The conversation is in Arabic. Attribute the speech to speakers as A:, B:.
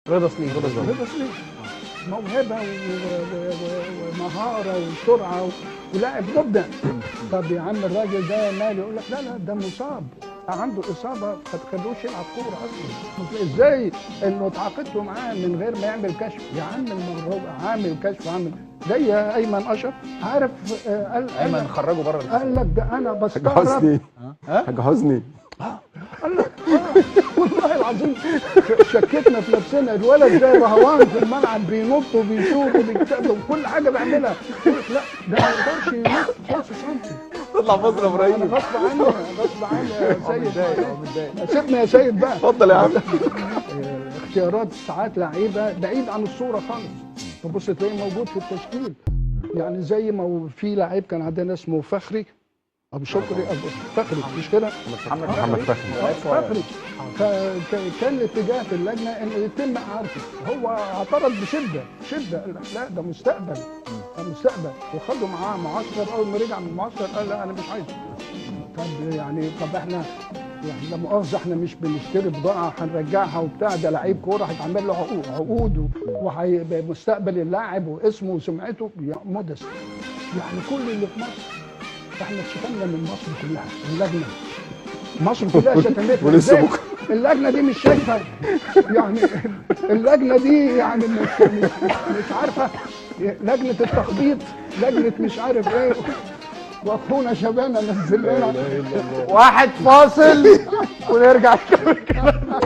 A: رضا سليم.
B: رضا سليم موهبه ومهاره وسرعه ولاعب مبدع. طب يا عم الراجل ده ماله؟ يقول لك لا ده مصاب، عنده اصابه ما تخلوش يلعب كوره اصلا. ازاي انه اتعاقدتوا معاه من غير ما يعمل كشف؟ يا عم الموضوع عامل كشف، عامل زي ايمن اشرف عارف.
A: ايمن خرجه بره
B: قال لك ده انا
C: حاج
B: بستغرب.
C: حسني حاج حسني
B: قال لك والله العظيم شكتنا في نفسنا. الولد زي رهوان في الملعب، بينط وبيشوط وبيكتب وكل حاجه بيعملها. لا ده ما يقدرش ينط نص سنتي.
C: تطلع مصر يا ابراهيم.
B: غصب عني غصب عني يا سيد. سيبني يا سيد بقى.
C: اتفضل يا عم.
B: اختيارات ساعات لعيبه بعيد عن الصوره خالص، تبص تلاقيه موجود في التشكيل. يعني زي ما في لعيب كان عندنا اسمه فخري ابو شكري، ابو فخري مش كده؟
C: محمد فخري.
B: فخري كان الاتجاه في اللجنه انه يتم اعارته. هو اعترض بشده قال لك لا ده مستقبل، ده مستقبل. وخدوا معاه معسكر. اول ما رجع من المعسكر قال لا انا مش عايزه. طب يعني احنا يعني لا مؤاخذه احنا مش بنشتري بضاعه هنرجعها وبتاع. ده لعيب كوره هيتعمل له عقود وهيبقى مستقبل اللاعب واسمه وسمعته مدس. يعني كل اللي في مصر احنا اتشتمنا من مصر كلها. اللجنه مصر كلها شتمتنا.
C: ولسه بكره
B: اللجنه دي مش شايفه يعني. اللجنه دي يعني مش عارفه. لجنه التخبيط، لجنه مش عارف ايه. واخونا شبانه نزل لنا
A: واحد فاصل ونرجع نكمل كلامنا.